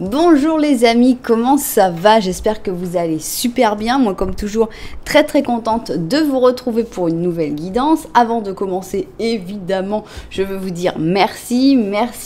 Bonjour les amis, comment ça va? J'espère que vous allez super bien. Moi comme toujours très contente de vous retrouver pour une nouvelle guidance. Avant de commencer évidemment je veux vous dire merci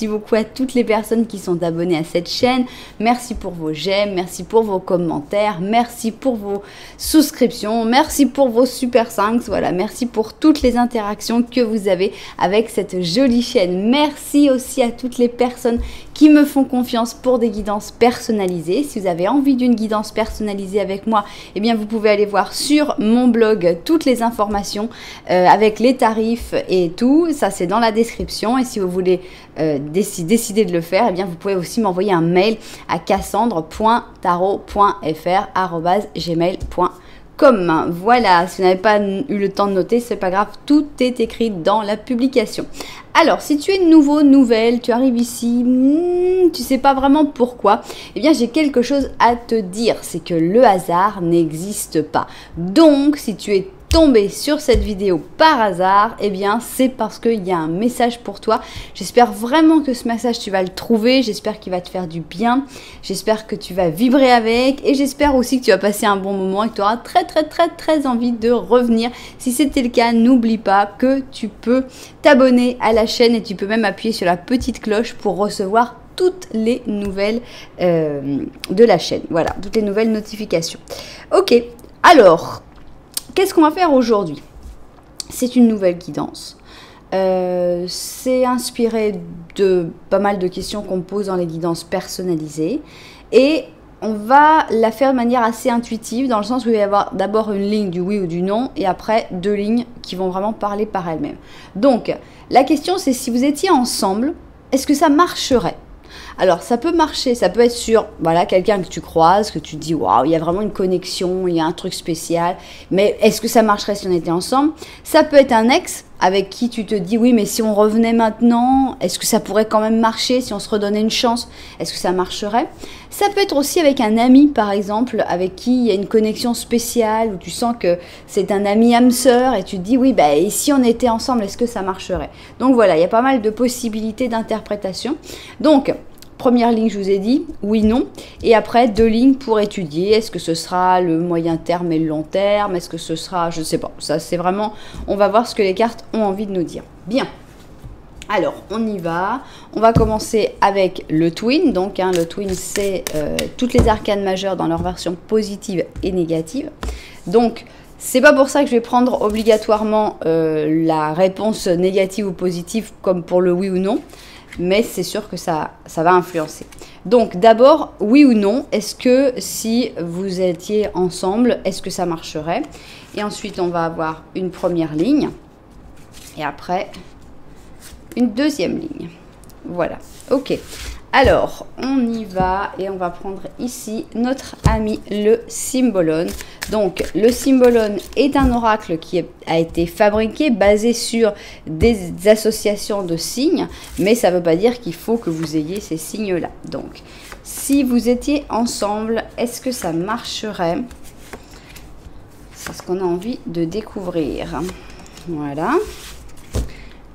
beaucoup à toutes les personnes qui sont abonnées à cette chaîne. Merci pour vos j'aime, merci pour vos commentaires, merci pour vos souscriptions, merci pour vos super 5, voilà, merci pour toutes les interactions que vous avez avec cette jolie chaîne. Merci aussi à toutes les personnes qui me font confiance pour des guidances personnalisées. Si vous avez envie d'une guidance personnalisée avec moi, eh bien vous pouvez aller voir sur mon blog toutes les informations avec les tarifs et tout. Ça c'est dans la description. Et si vous voulez décider de le faire, eh bien vous pouvez aussi m'envoyer un mail à cassandre.tarot.fr@gmail.com. Voilà, si vous n'avez pas eu le temps de noter, c'est pas grave, tout est écrit dans la publication. Alors, si tu es nouvelle, tu arrives ici, tu sais pas vraiment pourquoi, eh bien j'ai quelque chose à te dire, c'est que le hasard n'existe pas. Donc, si tu es tombé sur cette vidéo par hasard, eh bien c'est parce qu'il y a un message pour toi. J'espère vraiment que ce message tu vas le trouver, j'espère qu'il va te faire du bien, j'espère que tu vas vibrer avec et j'espère aussi que tu vas passer un bon moment et que tu auras très envie de revenir. Si c'était le cas, n'oublie pas que tu peux t'abonner à la chaîne et tu peux même appuyer sur la petite cloche pour recevoir toutes les nouvelles de la chaîne. Voilà, toutes les nouvelles notifications. Ok, alors qu'est-ce qu'on va faire aujourd'hui? C'est une nouvelle guidance. C'est inspiré de pas mal de questions qu'on me pose dans les guidances personnalisées. Et on va la faire de manière assez intuitive, dans le sens où il va y avoir d'abord une ligne du oui ou du non, et après deux lignes qui vont vraiment parler par elles-mêmes. Donc, la question c'est si vous étiez ensemble, est-ce que ça marcherait? Alors, ça peut marcher, ça peut être sur voilà, quelqu'un que tu croises, que tu te dis waouh, il y a vraiment une connexion, il y a un truc spécial, mais est-ce que ça marcherait si on était ensemble? Ça peut être un ex avec qui tu te dis oui, mais si on revenait maintenant, est-ce que ça pourrait quand même marcher si on se redonnait une chance? Est-ce que ça marcherait? Ça peut être aussi avec un ami, par exemple, avec qui il y a une connexion spéciale, où tu sens que c'est un ami âme sœur, et tu te dis oui, bah, et si on était ensemble, est-ce que ça marcherait? Donc voilà, il y a pas mal de possibilités d'interprétation. Donc, première ligne, je vous ai dit, oui, non. Et après, deux lignes pour étudier. Est-ce que ce sera le moyen terme et le long terme? Est-ce que ce sera, je ne sais pas. Ça, c'est vraiment, on va voir ce que les cartes ont envie de nous dire. Bien. Alors, on y va. On va commencer avec le twin. Donc, le twin, c'est toutes les arcanes majeures dans leur version positive et négative. Donc, c'est pas pour ça que je vais prendre obligatoirement la réponse négative ou positive comme pour le oui ou non. Mais c'est sûr que ça va influencer. Donc d'abord, oui ou non, est-ce que si vous étiez ensemble, est-ce que ça marcherait? Et ensuite, on va avoir une première ligne. Et après, une deuxième ligne. Voilà, ok. Alors, on y va et on va prendre ici notre ami le Cymbalone. Donc, le Cymbalone est un oracle qui a été fabriqué, basé sur des associations de signes, mais ça ne veut pas dire qu'il faut que vous ayez ces signes-là. Donc, si vous étiez ensemble, est-ce que ça marcherait? C'est ce qu'on a envie de découvrir. Voilà.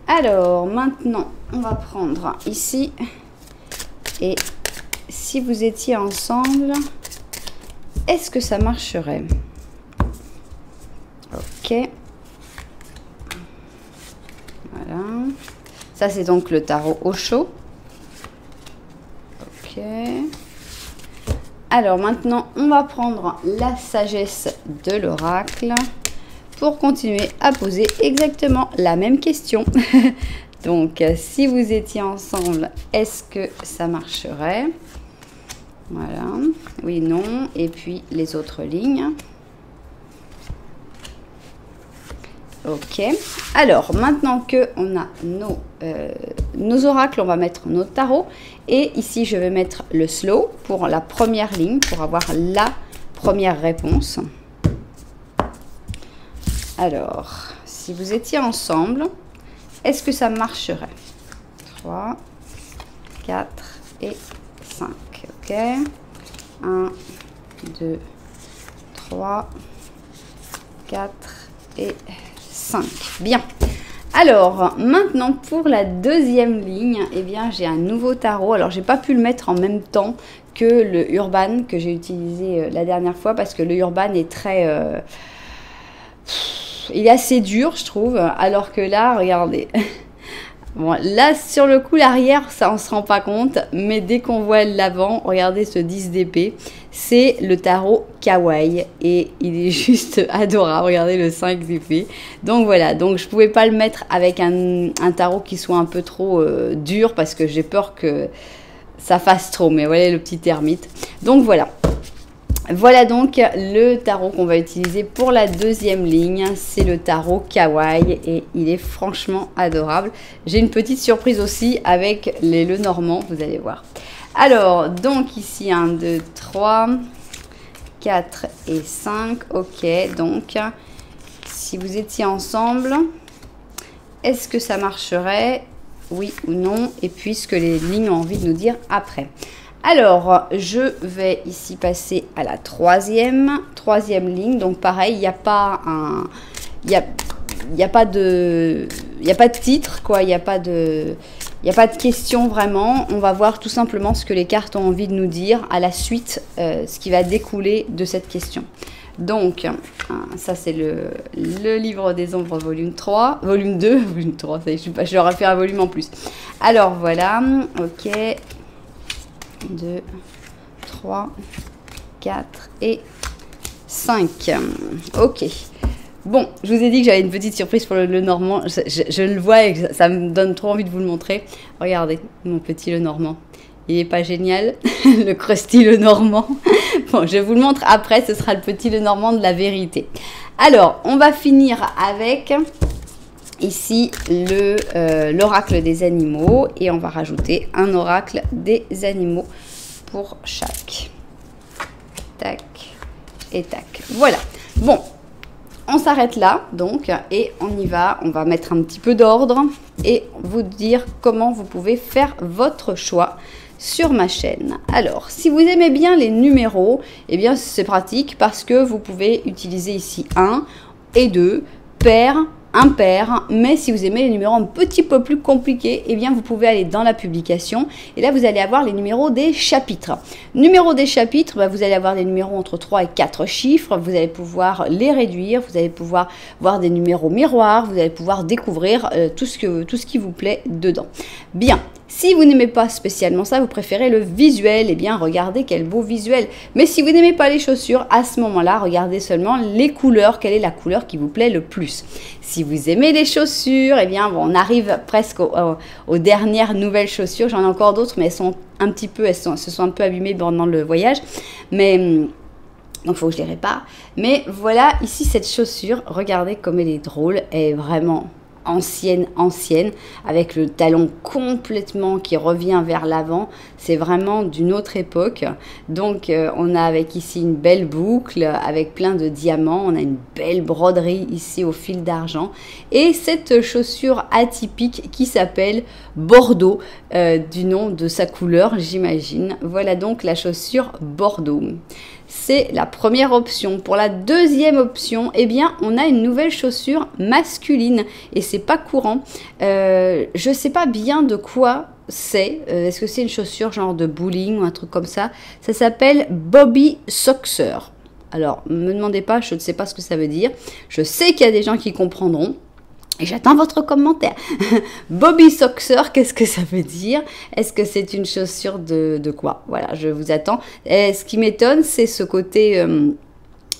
Alors, maintenant, on va prendre ici... Et si vous étiez ensemble, est-ce que ça marcherait? Ok. Voilà. Ça, c'est donc le tarot Osho. Ok. Alors, maintenant, on va prendre la sagesse de l'oracle pour continuer à poser exactement la même question. Donc, si vous étiez ensemble, est-ce que ça marcherait? Voilà. Oui, non. Et puis, les autres lignes. Ok. Alors, maintenant qu'on a nos oracles, on va mettre nos tarots. Et ici, je vais mettre le slow pour la première ligne, pour avoir la première réponse. Alors, si vous étiez ensemble... est-ce que ça marcherait? 3, 4 et 5. Ok. 1, 2, 3, 4 et 5. Bien. Alors, maintenant pour la deuxième ligne, eh bien j'ai un nouveau tarot. Alors, j'ai pas pu le mettre en même temps que le Urban que j'ai utilisé la dernière fois parce que le Urban est très... il est assez dur, je trouve, alors que là, regardez... Bon, là, sur le coup, l'arrière, ça on se rend pas compte, mais dès qu'on voit l'avant, regardez ce 10 d'épée, c'est le tarot Kawaii et il est juste adorable. Regardez le 5 d'épée. Donc voilà, donc je pouvais pas le mettre avec un tarot qui soit un peu trop dur parce que j'ai peur que ça fasse trop, mais voilà le petit ermite. Donc voilà. Voilà donc le tarot qu'on va utiliser pour la deuxième ligne, c'est le tarot Kawaii et il est franchement adorable. J'ai une petite surprise aussi avec les Lenormand, vous allez voir. Alors, donc ici 1, 2, 3, 4 et 5, ok, donc si vous étiez ensemble, est-ce que ça marcherait? Oui ou non? Et puis ce que les lignes ont envie de nous dire après. Alors, je vais ici passer à la troisième ligne. Donc, pareil, il n'y a pas un... Il y a pas de titre, quoi. Il n'y a pas de question vraiment. On va voir tout simplement ce que les cartes ont envie de nous dire à la suite, ce qui va découler de cette question. Donc, ça c'est le livre des ombres volume 3, volume 2, volume 3, ça y est, je leur ai fait un volume en plus. Alors, voilà, ok... 2, 3, 4 et 5. Ok. Bon, je vous ai dit que j'avais une petite surprise pour le Lenormand. Je le vois et ça me donne trop envie de vous le montrer. Regardez, mon petit Lenormand. Il n'est pas génial, le Krusty Lenormand. Bon, je vous le montre après, ce sera le petit Lenormand de la vérité. Alors, on va finir avec... Ici, l'oracle des animaux et on va rajouter un oracle des animaux pour chaque. Tac et tac. Voilà. Bon, on s'arrête là donc et on y va. On va mettre un petit peu d'ordre et vous dire comment vous pouvez faire votre choix sur ma chaîne. Alors, si vous aimez bien les numéros, eh bien c'est pratique parce que vous pouvez utiliser ici 1 et 2, pair, impair, mais si vous aimez les numéros un petit peu plus compliqués, eh bien vous pouvez aller dans la publication et là vous allez avoir les numéros des chapitres. Numéros des chapitres, bah, vous allez avoir des numéros entre 3 et 4 chiffres, vous allez pouvoir les réduire, vous allez pouvoir voir des numéros miroirs, vous allez pouvoir découvrir tout ce qui vous plaît dedans. Bien. Si vous n'aimez pas spécialement ça, vous préférez le visuel, eh bien regardez quel beau visuel. Mais si vous n'aimez pas les chaussures, à ce moment-là, regardez seulement les couleurs, quelle est la couleur qui vous plaît le plus. Si vous aimez les chaussures, eh bien bon, on arrive presque aux dernières nouvelles chaussures. J'en ai encore d'autres, mais elles sont un petit peu, se sont un peu abîmées pendant le voyage. Mais... donc, il faut que je les répare. Mais voilà, ici, cette chaussure, regardez comme elle est drôle. Elle est vraiment ancienne, avec le talon complètement qui revient vers l'avant. C'est vraiment d'une autre époque. Donc, on a avec ici une belle boucle avec plein de diamants. On a une belle broderie ici au fil d'argent. Et cette chaussure atypique qui s'appelle Bordeaux, du nom de sa couleur, j'imagine. Voilà donc la chaussure Bordeaux. C'est la première option. Pour la deuxième option, eh bien, on a une nouvelle chaussure masculine et c'est pas courant. Je sais pas bien de quoi c'est. Est-ce que c'est une chaussure genre de bowling ou un truc comme ça? Ça s'appelle Bobby Soxer. Alors, me demandez pas, je ne sais pas ce que ça veut dire. Je sais qu'il y a des gens qui comprendront. Et j'attends votre commentaire. Bobby Soxer, qu'est-ce que ça veut dire? Est-ce que c'est une chaussure de quoi? Voilà, je vous attends. Et ce qui m'étonne, c'est ce côté...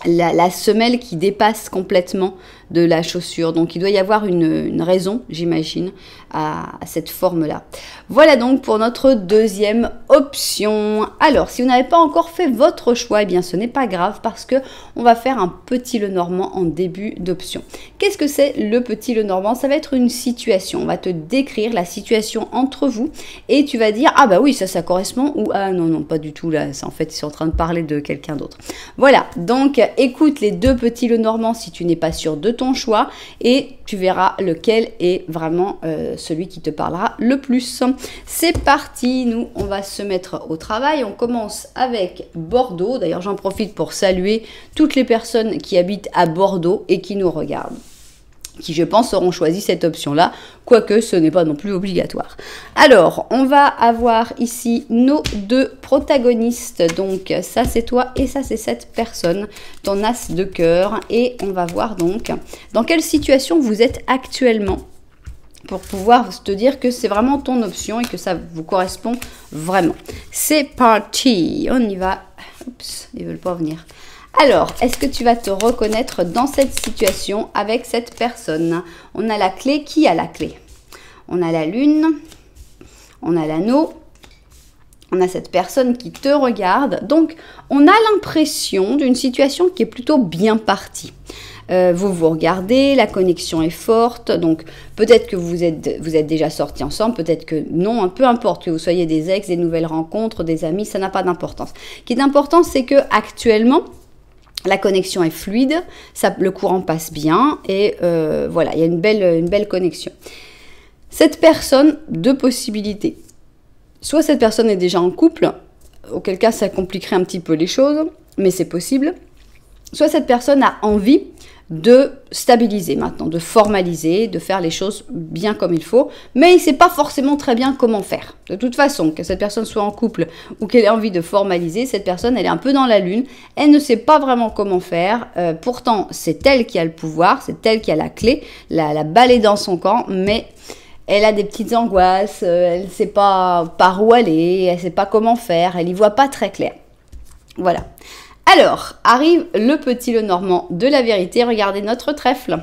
la semelle qui dépasse complètement de la chaussure. Donc, il doit y avoir une raison, j'imagine, à cette forme-là. Voilà donc pour notre deuxième option. Alors, si vous n'avez pas encore fait votre choix, eh bien, ce n'est pas grave parce que on va faire un petit Lenormand en début d'option. Qu'est-ce que c'est le petit Lenormand? Ça va être une situation. On va te décrire la situation entre vous et tu vas dire, ah bah oui, ça correspond ou ah non, non, pas du tout là. En fait, ils sont en train de parler de quelqu'un d'autre. Voilà, donc écoute les deux petits Lenormand si tu n'es pas sûr de ton choix et tu verras lequel est vraiment celui qui te parlera le plus. C'est parti, nous on va se mettre au travail. On commence avec Bordeaux. D'ailleurs j'en profite pour saluer toutes les personnes qui habitent à Bordeaux et qui nous regardent. qui, je pense, auront choisi cette option-là, quoique ce n'est pas non plus obligatoire. Alors, on va avoir ici nos deux protagonistes. Donc, ça, c'est toi et ça, c'est cette personne, ton as de cœur. Et on va voir donc dans quelle situation vous êtes actuellement pour pouvoir te dire que c'est vraiment ton option et que ça vous correspond vraiment. C'est parti, on y va. Oups, ils ne veulent pas venir. Alors, est-ce que tu vas te reconnaître dans cette situation avec cette personne? On a la clé. Qui a la clé? On a la lune, on a l'anneau, on a cette personne qui te regarde. Donc, on a l'impression d'une situation qui est plutôt bien partie. Vous vous regardez, la connexion est forte, donc peut-être que vous êtes déjà sortis ensemble, peut-être que non, hein, peu importe que vous soyez des ex, des nouvelles rencontres, des amis, ça n'a pas d'importance. Ce qui est important, c'est que actuellement, la connexion est fluide, le courant passe bien et voilà, il y a une belle connexion. Cette personne, deux possibilités. Soit cette personne est déjà en couple, auquel cas ça compliquerait un petit peu les choses, mais c'est possible. Soit cette personne a envie de stabiliser maintenant, de formaliser, de faire les choses bien comme il faut, mais il ne sait pas forcément très bien comment faire. De toute façon, que cette personne soit en couple ou qu'elle ait envie de formaliser, cette personne, elle est un peu dans la lune, elle ne sait pas vraiment comment faire, pourtant c'est elle qui a le pouvoir, c'est elle qui a la clé, la balle est dans son camp, mais elle a des petites angoisses, elle ne sait pas par où aller, elle ne sait pas comment faire, elle n'y voit pas très clair. Voilà. Alors, arrive le petit Lenormand de la vérité. Regardez notre trèfle.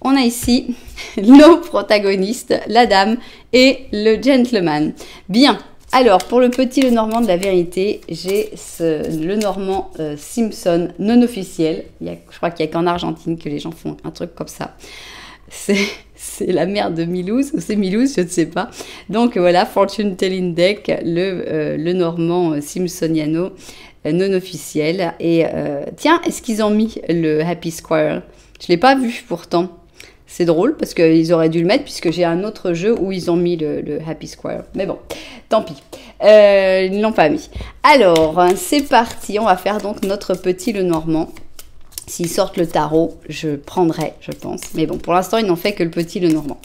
On a ici nos protagonistes, la dame et le gentleman. Bien, alors pour le petit Lenormand de la vérité, j'ai ce Lenormand Simpson non officiel. Je crois qu'il n'y a qu'en Argentine que les gens font un truc comme ça. C'est la mère de Milouz, ou c'est Milouz, je ne sais pas. Donc voilà, Fortune Telling Deck, le Lenormand Simpsoniano non officiel. Et tiens, est-ce qu'ils ont mis le Happy Squirrel? Je ne l'ai pas vu pourtant. C'est drôle parce qu'ils auraient dû le mettre puisque j'ai un autre jeu où ils ont mis le Happy Squirrel. Mais bon, tant pis. Ils ne l'ont pas mis. Alors, c'est parti. On va faire donc notre petit Lenormand. S'ils sortent le tarot, je prendrai, je pense. Mais bon, pour l'instant, ils n'ont fait que le petit Lenormand.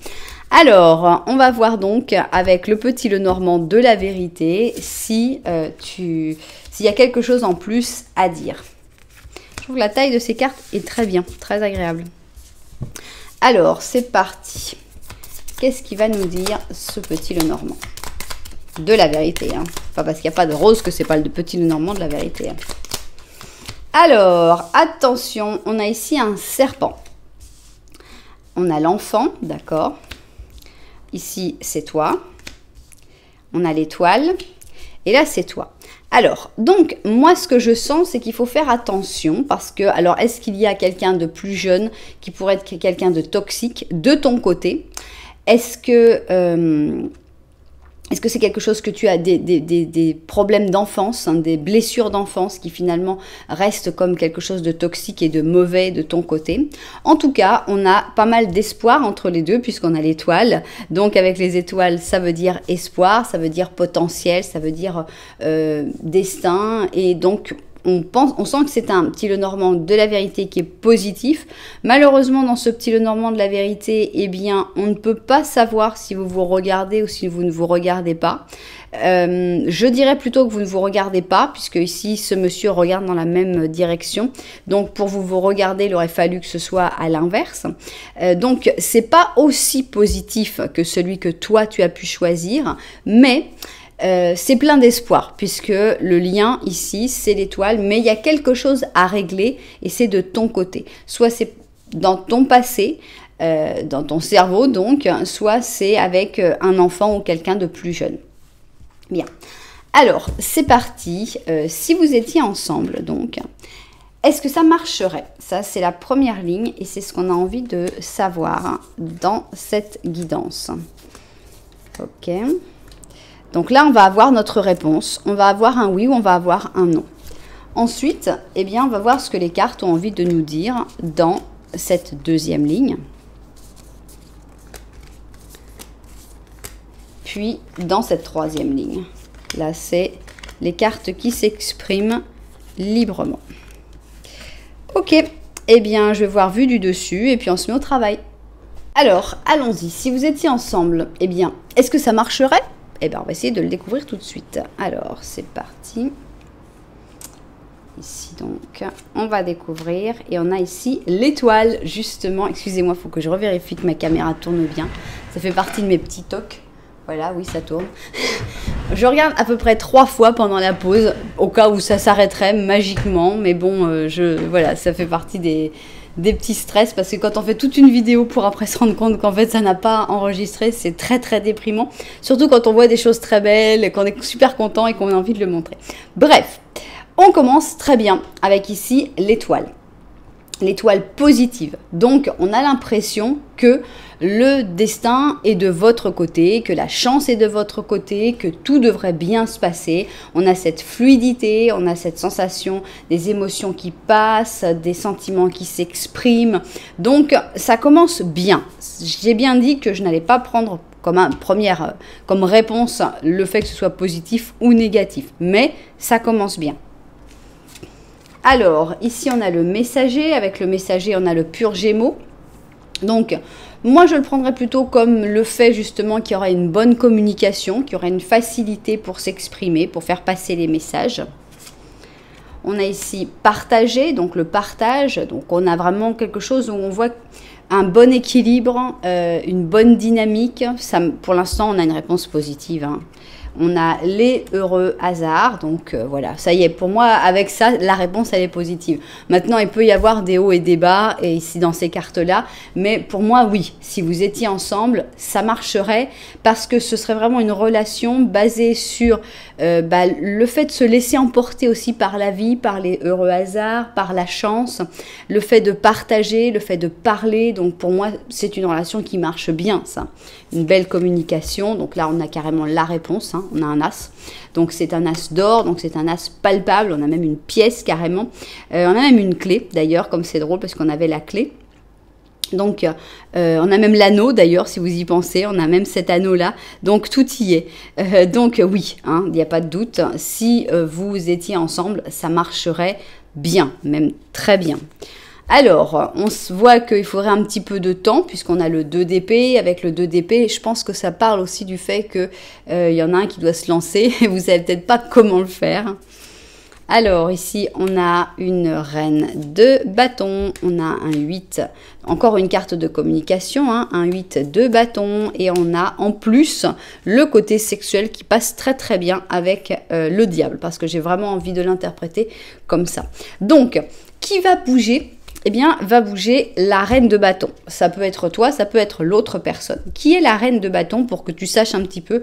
Alors, on va voir donc avec le petit Lenormand de la vérité s'il y a quelque chose en plus à dire. Je trouve que la taille de ces cartes est très bien, très agréable. Alors, c'est parti. Qu'est-ce qu'il va nous dire ce petit Lenormand de la vérité, hein. Pas parce qu'il n'y a pas de rose que c'est pas le petit Lenormand de la vérité, hein. Alors, attention, on a ici un serpent. On a l'enfant, d'accord. Ici, c'est toi. On a l'étoile. Et là, c'est toi. Alors, donc, moi, ce que je sens, c'est qu'il faut faire attention parce que, alors, est-ce qu'il y a quelqu'un de plus jeune qui pourrait être quelqu'un de toxique de ton côté? Est-ce que c'est quelque chose que tu as des problèmes d'enfance, hein, des blessures d'enfance qui finalement restent comme quelque chose de toxique et de mauvais de ton côté? En tout cas, on a pas mal d'espoir entre les deux puisqu'on a l'étoile. Donc avec les étoiles, ça veut dire espoir, ça veut dire potentiel, ça veut dire destin. Et donc on sent que c'est un petit Lenormand de la vérité qui est positif. Malheureusement, dans ce petit Lenormand de la vérité, eh bien, on ne peut pas savoir si vous vous regardez ou si vous ne vous regardez pas. Je dirais plutôt que vous ne vous regardez pas, puisque ici, ce monsieur regarde dans la même direction. Donc, pour vous regarder, il aurait fallu que ce soit à l'inverse. Donc, c'est pas aussi positif que celui que toi, tu as pu choisir, mais c'est plein d'espoir puisque le lien ici c'est l'étoile, mais il y a quelque chose à régler et c'est de ton côté. Soit c'est dans ton passé, dans ton cerveau donc, soit c'est avec un enfant ou quelqu'un de plus jeune. Bien, alors c'est parti. Si vous étiez ensemble donc, est-ce que ça marcherait? Ça c'est la première ligne et c'est ce qu'on a envie de savoir dans cette guidance. Ok. Donc là, on va avoir notre réponse. On va avoir un oui ou on va avoir un non. Ensuite, eh bien, on va voir ce que les cartes ont envie de nous dire dans cette deuxième ligne. Puis, dans cette troisième ligne. Là, c'est les cartes qui s'expriment librement. Ok, eh bien, je vais voir vue du dessus et puis on se met au travail. Alors, allons-y. Si vous étiez ensemble, eh bien, est-ce que ça marcherait? Eh bien, on va essayer de le découvrir tout de suite. Alors, c'est parti. Ici, donc, on va découvrir. Et on a ici l'étoile, justement. Excusez-moi, il faut que je revérifie que ma caméra tourne bien. Ça fait partie de mes petits tocs. Voilà, oui, ça tourne. Je regarde à peu près 3 fois pendant la pause, au cas où ça s'arrêterait magiquement. Mais bon, voilà, ça fait partie des petits stress, parce que quand on fait toute une vidéo pour après se rendre compte qu'en fait ça n'a pas enregistré, c'est très très déprimant. Surtout quand on voit des choses très belles, qu'on est super content et qu'on a envie de le montrer. Bref, on commence très bien avec ici l'étoile. L'étoile positive. Donc, on a l'impression que le destin est de votre côté, que la chance est de votre côté, que tout devrait bien se passer. On a cette fluidité, on a cette sensation des émotions qui passent, des sentiments qui s'expriment. Donc, ça commence bien. J'ai bien dit que je n'allais pas prendre comme réponse le fait que ce soit positif ou négatif. Mais ça commence bien. Alors, ici, on a le messager. Avec le messager, on a le pur Gémeaux. Donc, moi, je le prendrais plutôt comme le fait, justement, qu'il y aurait une bonne communication, qu'il y aurait une facilité pour s'exprimer, pour faire passer les messages. On a ici partager, donc le partage. Donc, on a vraiment quelque chose où on voit un bon équilibre, une bonne dynamique. Ça, pour l'instant, on a une réponse positive, hein. On a les heureux hasards, donc voilà, ça y est, pour moi, avec ça, la réponse, elle est positive. Maintenant, il peut y avoir des hauts et des bas, et ici, dans ces cartes-là, mais pour moi, oui, si vous étiez ensemble, ça marcherait, parce que ce serait vraiment une relation basée sur le fait de se laisser emporter aussi par la vie, par les heureux hasards, par la chance, le fait de partager, le fait de parler, donc pour moi, c'est une relation qui marche bien, ça. Une belle communication, donc là, on a carrément la réponse, hein. On a un as, donc c'est un as d'or, donc c'est un as palpable, on a même une pièce carrément, on a même une clé d'ailleurs, comme c'est drôle parce qu'on avait la clé. Donc, on a même l'anneau d'ailleurs, si vous y pensez, on a même cet anneau-là, donc tout y est. Donc oui, hein, il n'y a pas de doute, si vous étiez ensemble, ça marcherait bien, même très bien. Alors, on se voit qu'il faudrait un petit peu de temps, puisqu'on a le 2 d'épée. Avec le 2 d'épée, je pense que ça parle aussi du fait qu'il y en a un qui doit se lancer, et vous ne savez peut-être pas comment le faire. Alors, ici, on a une reine de bâton, on a un 8, encore une carte de communication, hein, un 8 de bâton, et on a en plus le côté sexuel qui passe très très bien avec le diable, parce que j'ai vraiment envie de l'interpréter comme ça. Donc, qui va bouger ? Eh bien, va bouger la reine de bâton. Ça peut être toi, ça peut être l'autre personne. Qui est la reine de bâton pour que tu saches un petit peu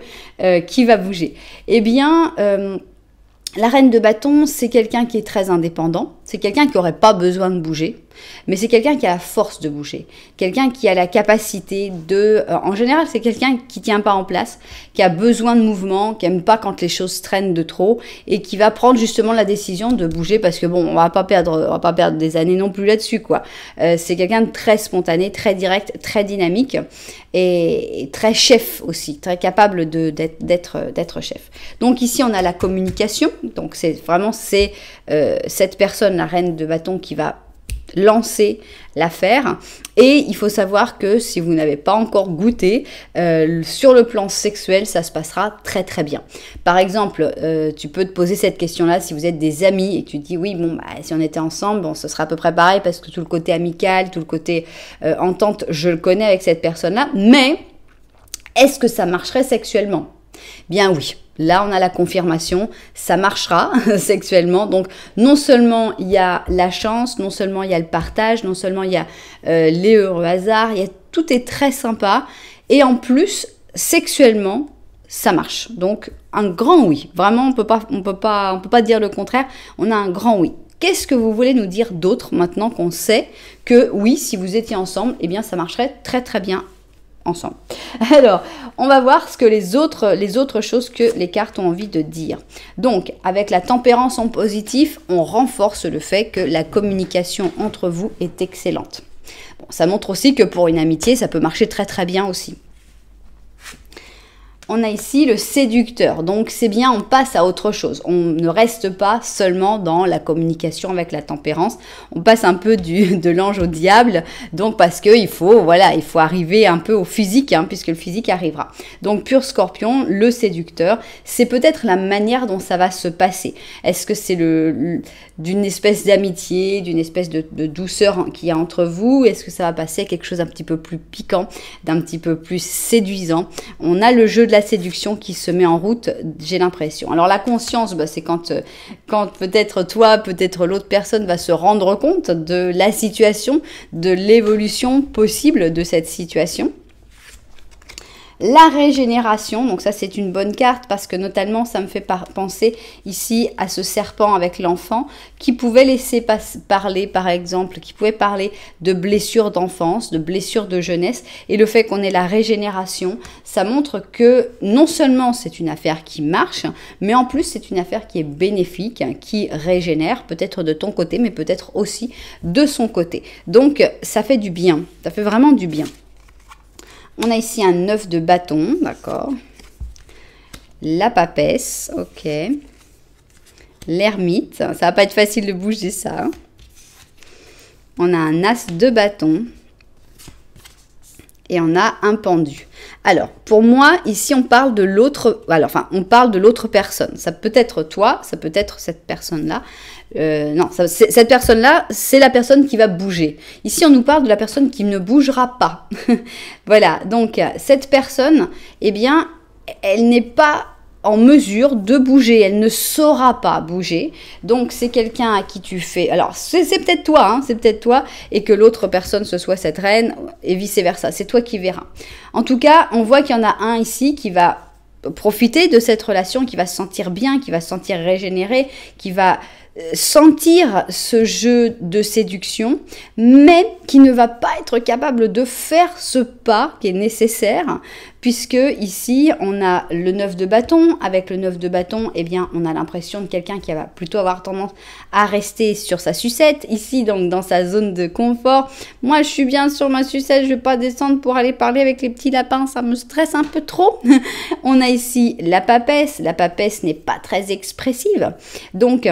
qui va bouger? Eh bien, la reine de bâton, c'est quelqu'un qui est très indépendant. C'est quelqu'un qui n'aurait pas besoin de bouger, mais c'est quelqu'un qui a la force de bouger. Quelqu'un qui a la capacité de... en général, c'est quelqu'un qui ne tient pas en place, qui a besoin de mouvement, qui n'aime pas quand les choses traînent de trop et qui va prendre justement la décision de bouger parce que bon, on va pas perdre des années non plus là-dessus, quoi. C'est quelqu'un de très spontané, très direct, très dynamique et très chef aussi, très capable d'être chef. Donc ici, on a la communication. Donc c'est vraiment cette personne, la reine de bâton, qui va lancer l'affaire. Et il faut savoir que si vous n'avez pas encore goûté, sur le plan sexuel, ça se passera très très bien. Par exemple, tu peux te poser cette question-là si vous êtes des amis et tu te dis oui, bon, bah, si on était ensemble, bon, ce sera à peu près pareil parce que tout le côté amical, tout le côté entente, je le connais avec cette personne-là. Mais est-ce que ça marcherait sexuellement? Bien oui. Là, on a la confirmation, ça marchera sexuellement. Donc, non seulement il y a la chance, non seulement il y a le partage, non seulement il y a les heureux hasards, tout est très sympa. Et en plus, sexuellement, ça marche. Donc, un grand oui. Vraiment, on peut pas dire le contraire. On a un grand oui. Qu'est-ce que vous voulez nous dire d'autre maintenant qu'on sait que oui, si vous étiez ensemble, eh bien, ça marcherait très très bien ensemble. Alors, on va voir ce que les autres choses que les cartes ont envie de dire. Donc, avec la tempérance en positif, on renforce le fait que la communication entre vous est excellente. Bon, ça montre aussi que pour une amitié, ça peut marcher très très bien aussi. On a ici le séducteur, donc c'est bien, on passe à autre chose. On ne reste pas seulement dans la communication avec la tempérance, on passe un peu de l'ange au diable, donc parce qu'il faut, voilà, il faut arriver un peu au physique, hein, puisque le physique arrivera. Donc pur scorpion, le séducteur, c'est peut-être la manière dont ça va se passer. Est-ce que c'est d'une espèce d'amitié, d'une espèce de douceur qu'il y a entre vous? Est-ce que ça va passer à quelque chose d'un petit peu plus piquant, d'un petit peu plus séduisant? On a le jeu de la séduction qui se met en route, j'ai l'impression. Alors la conscience, bah, c'est quand peut-être toi, peut-être l'autre personne va se rendre compte de la situation, de l'évolution possible de cette situation. La régénération, donc ça c'est une bonne carte parce que notamment ça me fait penser ici à ce serpent avec l'enfant qui pouvait laisser parler par exemple, qui pouvait parler de blessures d'enfance, de blessures de jeunesse, et le fait qu'on ait la régénération, ça montre que non seulement c'est une affaire qui marche, mais en plus c'est une affaire qui est bénéfique, qui régénère, peut-être de ton côté, mais peut-être aussi de son côté. Donc ça fait du bien, ça fait vraiment du bien. On a ici un 9 de bâton, d'accord. La papesse, ok. L'ermite, ça va pas être facile de bouger ça. Hein. On a un as de bâton. Et on a un pendu. Alors, pour moi, ici, on parle de l'autre... Alors, enfin, on parle de l'autre personne. Ça peut être toi, ça peut être cette personne-là. Non, cette personne-là, c'est la personne qui va bouger. Ici, on nous parle de la personne qui ne bougera pas. Voilà, donc, cette personne, eh bien, elle n'est pas en mesure de bouger, elle ne saura pas bouger, donc c'est quelqu'un à qui tu fais, alors c'est peut-être toi, hein, c'est peut-être toi, et que l'autre personne ce soit cette reine, et vice versa, c'est toi qui verras. En tout cas, on voit qu'il y en a un ici qui va profiter de cette relation, qui va se sentir bien, qui va se sentir régénéré, qui va sentir ce jeu de séduction, mais qui ne va pas être capable de faire ce pas qui est nécessaire, puisque ici, on a le 9 de bâton. Avec le 9 de bâton, eh bien, on a l'impression de quelqu'un qui va plutôt avoir tendance à rester sur sa sucette, ici, donc dans sa zone de confort. Moi, je suis bien sur ma sucette, je ne vais pas descendre pour aller parler avec les petits lapins, ça me stresse un peu trop. On a ici la papesse n'est pas très expressive, donc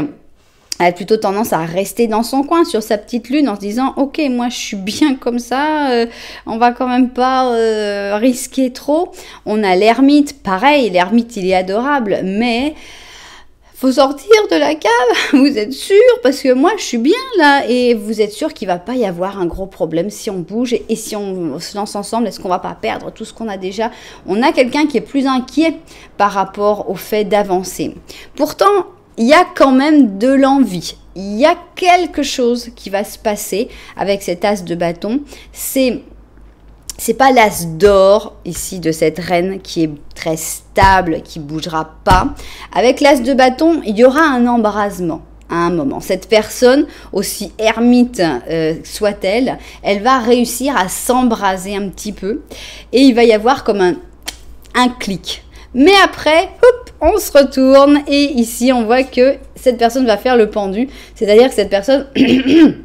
elle a plutôt tendance à rester dans son coin sur sa petite lune en se disant « Ok, moi je suis bien comme ça, on va quand même pas risquer trop. » On a l'ermite, pareil, l'ermite il est adorable, mais faut sortir de la cave, vous êtes sûr? Parce que moi je suis bien là, et vous êtes sûr qu'il va pas y avoir un gros problème si on bouge et si on se lance ensemble, est-ce qu'on va pas perdre tout ce qu'on a déjà? On a quelqu'un qui est plus inquiet par rapport au fait d'avancer. Pourtant, il y a quand même de l'envie. Il y a quelque chose qui va se passer avec cet as de bâton. C'est pas l'as d'or ici de cette reine qui est très stable, qui bougera pas. Avec l'as de bâton, il y aura un embrasement à un moment. Cette personne, aussi ermite soit-elle, elle va réussir à s'embraser un petit peu et il va y avoir comme un clic. Mais après, hop, on se retourne et ici on voit que cette personne va faire le pendu, c'est-à-dire que cette personne, elle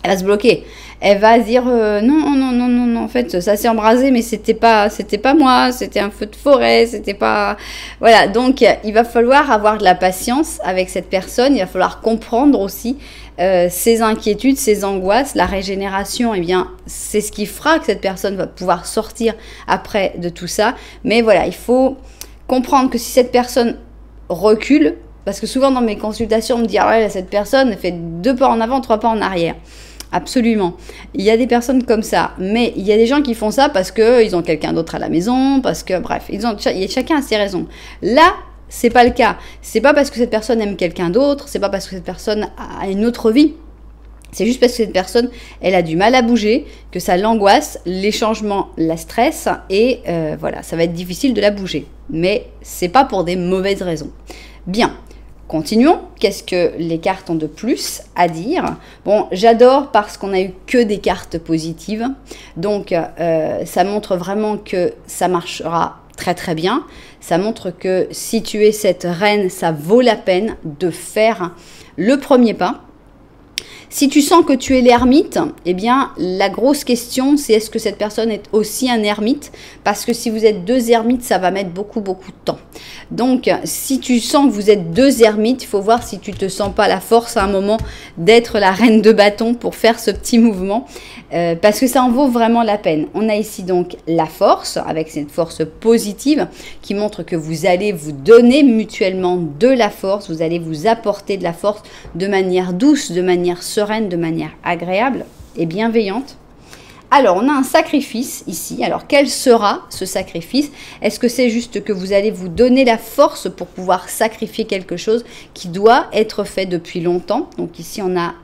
va se bloquer. Elle va dire non, en fait ça s'est embrasé, mais c'était pas moi, c'était un feu de forêt, c'était pas, voilà. Donc il va falloir avoir de la patience avec cette personne, il va falloir comprendre aussi ses inquiétudes, ses angoisses. La régénération, eh bien c'est ce qui fera que cette personne va pouvoir sortir après de tout ça. Mais voilà, il faut comprendre que si cette personne recule, parce que souvent dans mes consultations on me dit ah ouais, cette personne fait 2 pas en avant, 3 pas en arrière. Absolument. Il y a des personnes comme ça, mais il y a des gens qui font ça parce qu'ils ont quelqu'un d'autre à la maison, parce que bref, chacun a ses raisons. Là, c'est pas le cas. C'est pas parce que cette personne aime quelqu'un d'autre, c'est pas parce que cette personne a une autre vie. C'est juste parce que cette personne, elle a du mal à bouger, que ça l'angoisse, les changements la stressent et voilà, ça va être difficile de la bouger. Mais c'est pas pour des mauvaises raisons. Bien. Continuons, qu'est-ce que les cartes ont de plus à dire? Bon, j'adore parce qu'on a eu que des cartes positives, donc ça montre vraiment que ça marchera très très bien. Ça montre que si tu es cette reine, ça vaut la peine de faire le premier pas. Si tu sens que tu es l'ermite, eh bien, la grosse question, c'est est-ce que cette personne est aussi un ermite? Parce que si vous êtes deux ermites, ça va mettre beaucoup, beaucoup de temps. Donc, si tu sens que vous êtes deux ermites, il faut voir si tu te sens pas la force à un moment d'être la reine de bâton pour faire ce petit mouvement. Parce que ça en vaut vraiment la peine. On a ici donc la force, avec cette force positive qui montre que vous allez vous donner mutuellement de la force, vous allez vous apporter de la force de manière douce, de manière sereine, de manière agréable et bienveillante. Alors, on a un sacrifice ici. Alors, quel sera ce sacrifice? Est-ce que c'est juste que vous allez vous donner la force pour pouvoir sacrifier quelque chose qui doit être fait depuis longtemps? Donc ici, on a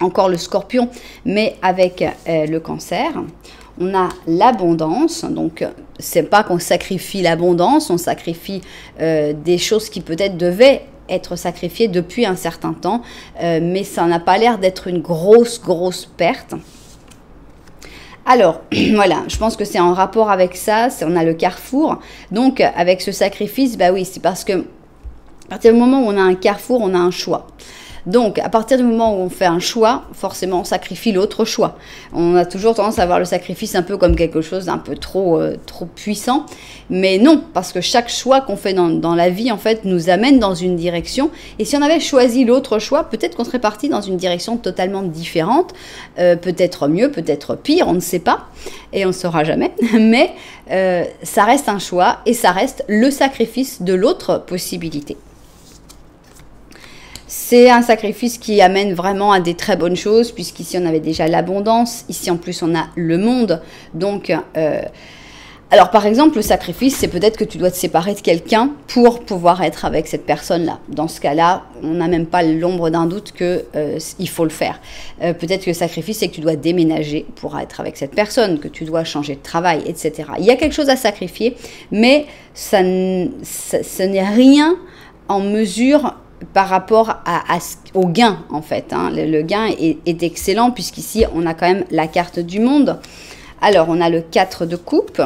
encore le scorpion, mais avec le cancer. On a l'abondance, donc c'est pas qu'on sacrifie l'abondance, on sacrifie des choses qui peut-être devaient être sacrifiées depuis un certain temps, mais ça n'a pas l'air d'être une grosse perte. Alors, voilà, je pense que c'est en rapport avec ça, on a le carrefour, donc avec ce sacrifice, bah oui, c'est parce que à partir du moment où on a un carrefour, on a un choix. Donc, à partir du moment où on fait un choix, forcément, on sacrifie l'autre choix. On a toujours tendance à voir le sacrifice un peu comme quelque chose d'un peu trop puissant. Mais non, parce que chaque choix qu'on fait dans la vie, en fait, nous amène dans une direction. Et si on avait choisi l'autre choix, peut-être qu'on serait parti dans une direction totalement différente. Peut-être mieux, peut-être pire, on ne sait pas. Et on ne saura jamais. Mais ça reste un choix et ça reste le sacrifice de l'autre possibilité. C'est un sacrifice qui amène vraiment à des très bonnes choses, puisqu'ici on avait déjà l'abondance, ici en plus on a le monde. Donc, alors par exemple, le sacrifice, c'est peut-être que tu dois te séparer de quelqu'un pour pouvoir être avec cette personne-là. Dans ce cas-là, on n'a même pas l'ombre d'un doute qu'il faut le faire. Peut-être que le sacrifice, c'est que tu dois déménager pour être avec cette personne, que tu dois changer de travail, etc. Il y a quelque chose à sacrifier, mais ce n'est rien en mesure par rapport au gain, en fait. Hein. Le gain est excellent, puisqu'ici, on a quand même la carte du monde. Alors, on a le 4 de coupe.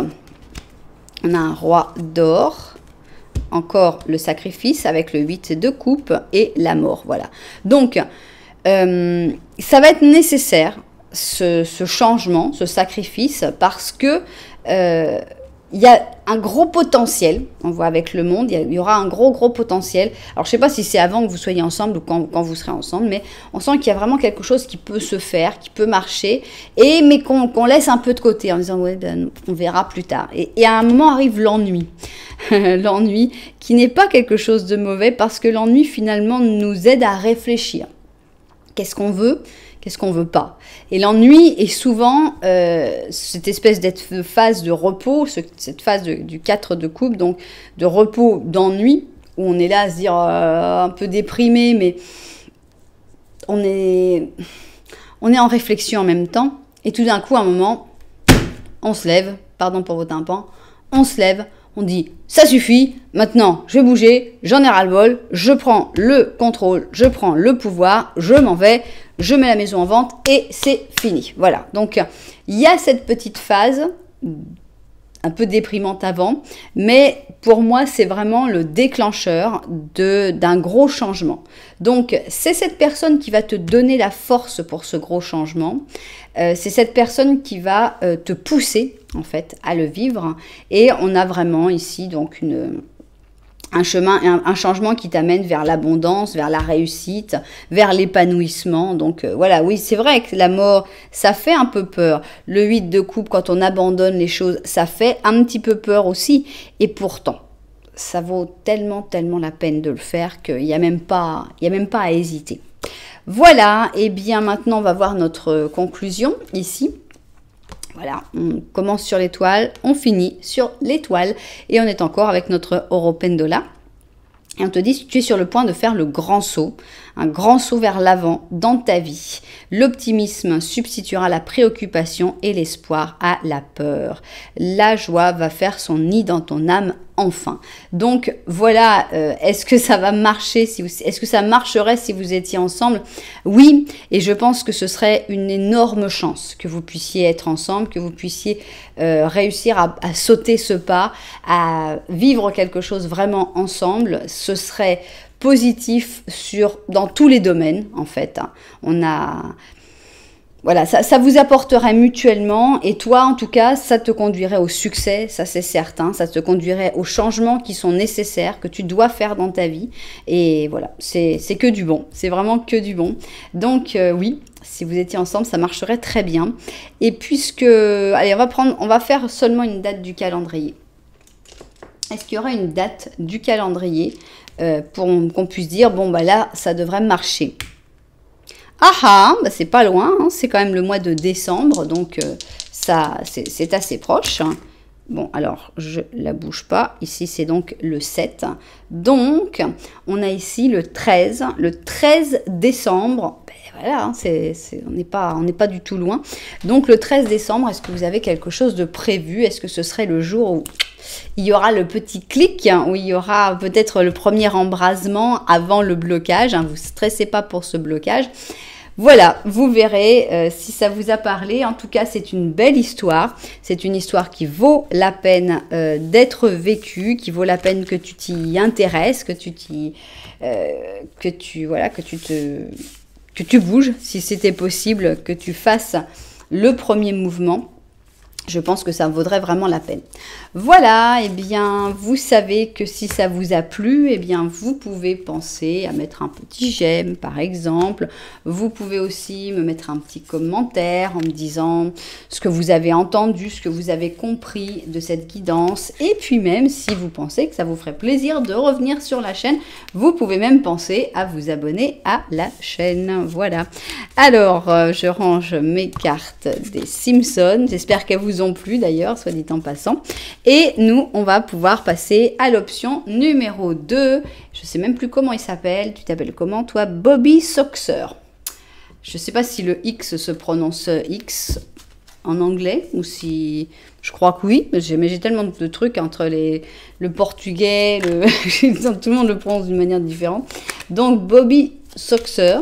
On a un roi d'or. Encore le sacrifice avec le 8 de coupe et la mort. Voilà. Donc, ça va être nécessaire, ce changement, ce sacrifice, parce que il y a un gros potentiel, on voit avec le monde, il y aura un gros potentiel. Alors, je ne sais pas si c'est avant que vous soyez ensemble ou quand vous serez ensemble, mais on sent qu'il y a vraiment quelque chose qui peut se faire, qui peut marcher, mais qu'on laisse un peu de côté en disant, ouais, ben, on verra plus tard. Et à un moment arrive l'ennui. L'ennui qui n'est pas quelque chose de mauvais, parce que l'ennui, finalement, nous aide à réfléchir. Qu'est-ce qu'on veut ? Qu'est-ce qu'on veut pas? Et l'ennui est souvent cette espèce de phase de repos, cette phase du 4 de coupe, donc de repos, d'ennui, où on est là à se dire un peu déprimé, mais on est en réflexion en même temps. Et tout d'un coup, à un moment, on se lève, pardon pour vos tympans, on se lève, on dit « ça suffit, maintenant je vais bouger, j'en ai ras-le-bol, je prends le contrôle, je prends le pouvoir, je m'en vais, je mets la maison en vente et c'est fini. » Voilà, donc il y a cette petite phase un peu déprimante avant, mais pour moi c'est vraiment le déclencheur d'un gros changement. Donc c'est cette personne qui va te donner la force pour ce gros changement, c'est cette personne qui va te pousser en fait à le vivre, et on a vraiment ici donc un chemin, un changement qui t'amène vers l'abondance, vers la réussite, vers l'épanouissement. Donc voilà, oui, c'est vrai que la mort, ça fait un peu peur. Le 8 de coupe, quand on abandonne les choses, ça fait un petit peu peur aussi. Et pourtant, ça vaut tellement la peine de le faire qu'il n'y a même pas à hésiter. Voilà, et bien maintenant, on va voir notre conclusion ici. Voilà, on commence sur l'étoile, on finit sur l'étoile et on est encore avec notre Oro Pendola. Et on te dit, tu es sur le point de faire le grand saut, un grand saut vers l'avant dans ta vie. L'optimisme substituera la préoccupation et l'espoir à la peur. La joie va faire son nid dans ton âme enfin. Donc voilà, est-ce que ça va marcher, est-ce que ça marcherait si vous étiez ensemble? Oui, et je pense que ce serait une énorme chance que vous puissiez être ensemble, que vous puissiez réussir à sauter ce pas, à vivre quelque chose vraiment ensemble. Ce serait positif dans tous les domaines, en fait. Voilà, ça vous apporterait mutuellement et toi, en tout cas, ça te conduirait au succès, ça c'est certain, ça te conduirait aux changements qui sont nécessaires, que tu dois faire dans ta vie. Et voilà, c'est que du bon, c'est vraiment que du bon. Donc oui, si vous étiez ensemble, ça marcherait très bien. Et puisque, allez, on va faire seulement une date du calendrier. Est-ce qu'il y aura une date du calendrier pour qu'on puisse dire, bon bah là, ça devrait marcher? Ah, bah c'est pas loin, hein, c'est quand même le mois de décembre, donc ça c'est assez proche. Bon, alors, je la bouge pas. Ici, c'est donc le 7. Donc, on a ici le 13 décembre. Ben voilà, hein, on n'est pas du tout loin. Donc, le 13 décembre, est-ce que vous avez quelque chose de prévu? Est-ce que ce serait le jour où il y aura le petit clic, où il y aura peut-être le premier embrasement avant le blocage, hein, vous ne stressez pas pour ce blocage. Voilà, vous verrez si ça vous a parlé. En tout cas, c'est une belle histoire. C'est une histoire qui vaut la peine d'être vécue, qui vaut la peine que tu t'y intéresses, que tu bouges, si c'était possible, que tu fasses le premier mouvement. Je pense que ça vaudrait vraiment la peine. Voilà, et bien, vous savez que si ça vous a plu, et bien, vous pouvez penser à mettre un petit j'aime, par exemple. Vous pouvez aussi me mettre un petit commentaire en me disant ce que vous avez entendu, ce que vous avez compris de cette guidance. Et puis même, si vous pensez que ça vous ferait plaisir de revenir sur la chaîne, vous pouvez même penser à vous abonner à la chaîne. Voilà. Alors, je range mes cartes des Simpsons. J'espère qu'elles vous ont plu d'ailleurs, soit dit en passant. Et nous, on va pouvoir passer à l'option numéro 2. Je ne sais même plus comment il s'appelle. Tu t'appelles comment, toi? Bobby Soxer. Je ne sais pas si le X se prononce X en anglais ou si... Je crois que oui, mais j'ai tellement de trucs entre le portugais, tout le monde le prononce d'une manière différente. Donc, Bobby Soxer.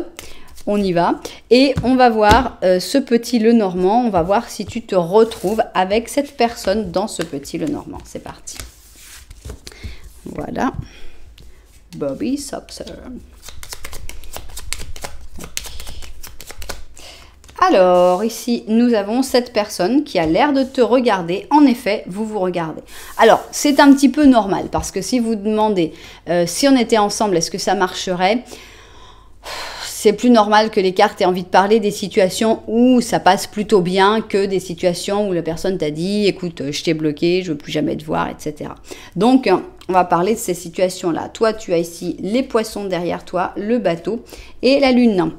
On y va et on va voir ce petit Lenormand, on va voir si tu te retrouves avec cette personne dans ce petit Lenormand. C'est parti. Voilà. Bobby Soxer. Alors, ici, nous avons cette personne qui a l'air de te regarder. En effet, vous vous regardez. Alors, c'est un petit peu normal parce que si vous demandez si on était ensemble, est-ce que ça marcherait ? C'est plus normal que les cartes aient envie de parler des situations où ça passe plutôt bien que des situations où la personne t'a dit « Écoute, je t'ai bloqué, je veux plus jamais te voir, etc. » Donc, on va parler de ces situations-là. Toi, tu as ici les poissons derrière toi, le bateau et la lune.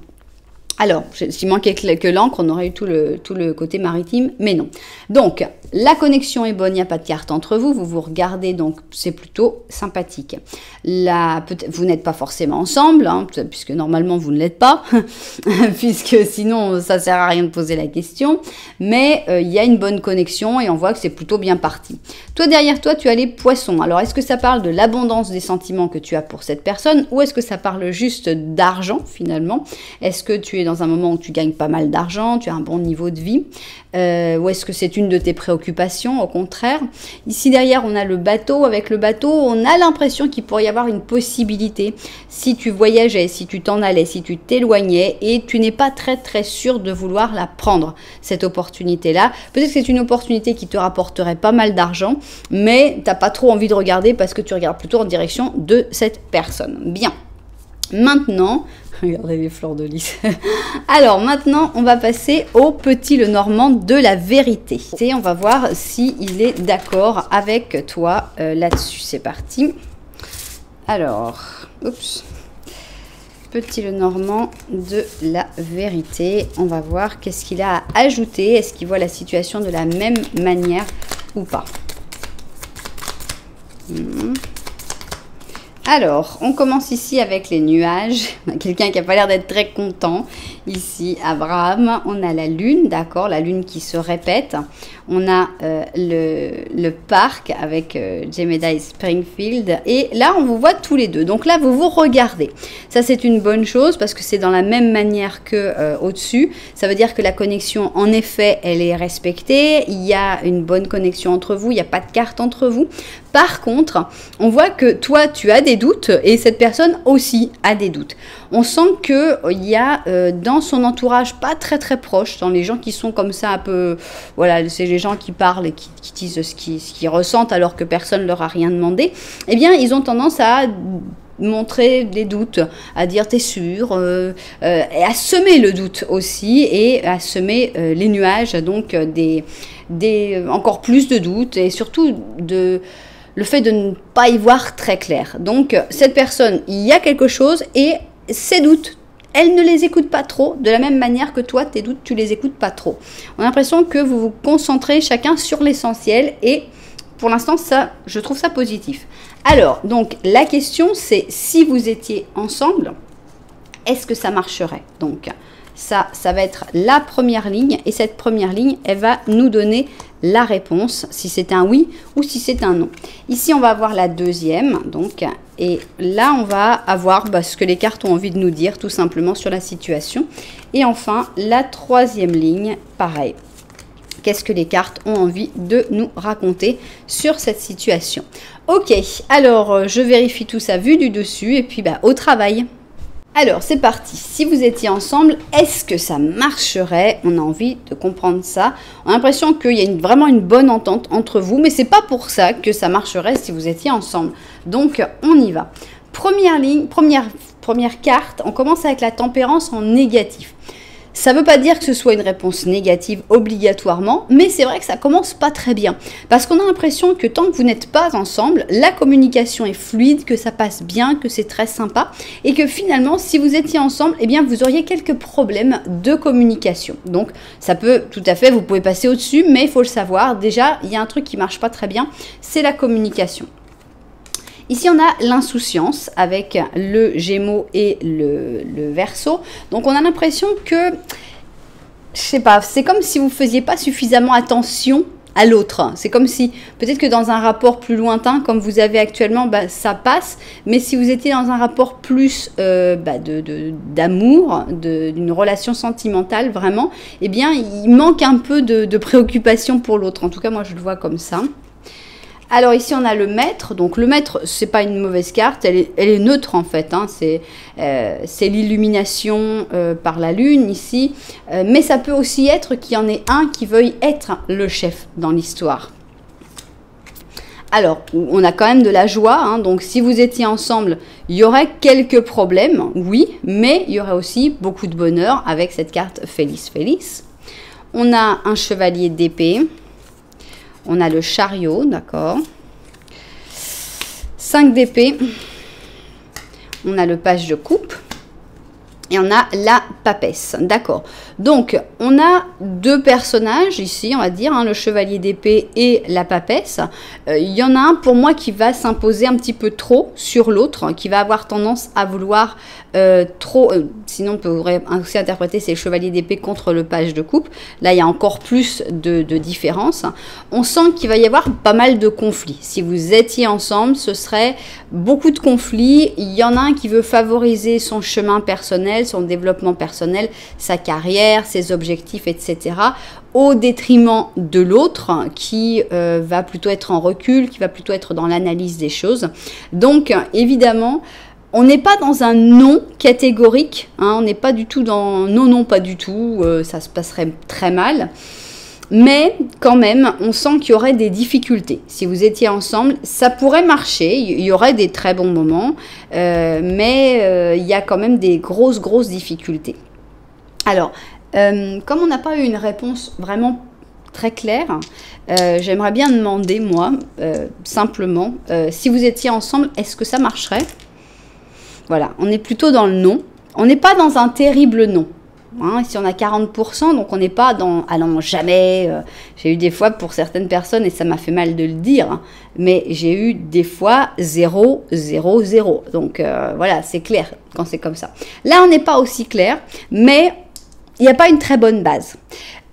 Alors, s'il manquait que l'encre, on aurait eu tout le côté maritime, mais non. Donc, la connexion est bonne, il n'y a pas de carte entre vous, vous vous regardez, donc c'est plutôt sympathique. Vous n'êtes pas forcément ensemble, hein, puisque normalement vous ne l'êtes pas, puisque sinon ça ne sert à rien de poser la question, mais il y a une bonne connexion et on voit que c'est plutôt bien parti. Toi, derrière toi, tu as les poissons. Alors, est-ce que ça parle de l'abondance des sentiments que tu as pour cette personne, ou est-ce que ça parle juste d'argent, finalement? Est-ce que tu es dans un moment où tu gagnes pas mal d'argent, tu as un bon niveau de vie, ou est-ce que c'est une de tes préoccupations, au contraire? Ici derrière on a le bateau. Avec le bateau on a l'impression qu'il pourrait y avoir une possibilité si tu voyageais, si tu t'en allais, si tu t'éloignais et tu n'es pas très sûr de vouloir la prendre, cette opportunité là. Peut-être que c'est une opportunité qui te rapporterait pas mal d'argent, mais t'as pas trop envie de regarder parce que tu regardes plutôt en direction de cette personne. Bien. Maintenant, regardez les fleurs de lys. Alors maintenant, on va passer au petit Lenormand de la vérité. Et on va voir s'il est d'accord avec toi là-dessus. C'est parti. Alors, oups. Petit Lenormand de la vérité. On va voir qu'est-ce qu'il a à ajouter. Est-ce qu'il voit la situation de la même manière ou pas? Alors, on commence ici avec les nuages. On a quelqu'un qui n'a pas l'air d'être très content. Ici, Abraham. On a la lune, d'accord, la lune qui se répète. On a le parc avec Jemedai Springfield. Et là, on vous voit tous les deux. Donc là, vous vous regardez. Ça, c'est une bonne chose parce que c'est dans la même manière que au-dessus. Ça veut dire que la connexion, en effet, elle est respectée. Il y a une bonne connexion entre vous. Il n'y a pas de carte entre vous. Par contre, on voit que toi, tu as des doutes et cette personne aussi a des doutes. On sent qu'il y a dans son entourage pas très très proche, dans les gens qui sont comme ça un peu... Voilà, c'est les gens qui parlent et qui disent ce qu'ils ressentent alors que personne ne leur a rien demandé. Eh bien, ils ont tendance à montrer des doutes, à dire t'es sûr, et à semer le doute aussi et à semer les nuages, donc encore plus de doutes et surtout le fait de ne pas y voir très clair. Donc cette personne, il y a quelque chose et ses doutes, elle ne les écoute pas trop, de la même manière que toi, tes doutes, tu les écoutes pas trop. On a l'impression que vous vous concentrez chacun sur l'essentiel et pour l'instant, ça, je trouve ça positif. Alors, donc, la question, c'est si vous étiez ensemble, est-ce que ça marcherait? Donc, ça va être la première ligne et cette première ligne, elle va nous donner la réponse, si c'est un oui ou si c'est un non. Ici, on va avoir la deuxième, donc, et là, on va avoir ce que les cartes ont envie de nous dire, tout simplement, sur la situation. Et enfin, la troisième ligne, pareil. Qu'est-ce que les cartes ont envie de nous raconter sur cette situation? Ok, alors je vérifie tout ça vu du dessus et puis au travail. Alors c'est parti, si vous étiez ensemble, est-ce que ça marcherait? On a envie de comprendre ça. On a l'impression qu'il y a vraiment une bonne entente entre vous, mais c'est pas pour ça que ça marcherait si vous étiez ensemble. Donc on y va. Première ligne, première carte, on commence avec la tempérance en négatif. Ça ne veut pas dire que ce soit une réponse négative obligatoirement, mais c'est vrai que ça commence pas très bien. Parce qu'on a l'impression que tant que vous n'êtes pas ensemble, la communication est fluide, que ça passe bien, que c'est très sympa. Et que finalement, si vous étiez ensemble, eh bien, vous auriez quelques problèmes de communication. Donc, ça peut, tout à fait, vous pouvez passer au-dessus, mais il faut le savoir. Déjà, il y a un truc qui ne marche pas très bien, c'est la communication. Ici, on a l'insouciance avec le Gémeaux et le Verseau. Donc, on a l'impression que, je sais pas, c'est comme si vous ne faisiez pas suffisamment attention à l'autre. C'est comme si, peut-être que dans un rapport plus lointain, comme vous avez actuellement, ça passe. Mais si vous étiez dans un rapport plus d'amour, d'une relation sentimentale, vraiment, eh bien, il manque un peu de préoccupation pour l'autre. En tout cas, moi, je le vois comme ça. Alors ici on a le maître, donc le maître c'est pas une mauvaise carte, elle est neutre en fait, hein. C'est l'illumination par la lune ici, mais ça peut aussi être qu'il y en ait un qui veuille être le chef dans l'histoire. Alors on a quand même de la joie, hein, donc si vous étiez ensemble, il y aurait quelques problèmes, oui, mais il y aurait aussi beaucoup de bonheur avec cette carte Feliz Feliz. On a un chevalier d'épée. On a le chariot, d'accord. 5 d'épée. On a le page de coupe. Et on a la papesse, d'accord. Donc, on a deux personnages ici, on va dire, hein, le chevalier d'épée et la papesse. Il y en a un pour moi qui va s'imposer un petit peu trop sur l'autre, hein, qui va avoir tendance à vouloir trop... sinon, on pourrait aussi interpréter c'est le chevalier d'épée contre le page de coupe. Là, il y a encore plus de différence. On sent qu'il va y avoir pas mal de conflits. Si vous étiez ensemble, ce serait beaucoup de conflits. Il y en a un qui veut favoriser son chemin personnel, son développement personnel, sa carrière, ses objectifs, etc., au détriment de l'autre qui va plutôt être en recul, qui va plutôt être dans l'analyse des choses. Donc, évidemment, on n'est pas dans un non catégorique, hein, on n'est pas du tout dans non, pas du tout, ça se passerait très mal. Mais quand même, on sent qu'il y aurait des difficultés. Si vous étiez ensemble, ça pourrait marcher, il y aurait des très bons moments, mais il y a quand même des grosses difficultés. Alors, comme on n'a pas eu une réponse vraiment très claire, j'aimerais bien demander, moi, simplement, si vous étiez ensemble, est-ce que ça marcherait? Voilà, on est plutôt dans le non. On n'est pas dans un terrible non. Hein, ici on a 40%, donc on n'est pas dans « ah non, jamais j'ai eu des fois pour certaines personnes, et ça m'a fait mal de le dire, hein, mais j'ai eu des fois 0, 0, 0. Donc voilà, c'est clair quand c'est comme ça. Là, on n'est pas aussi clair, mais il n'y a pas une très bonne base.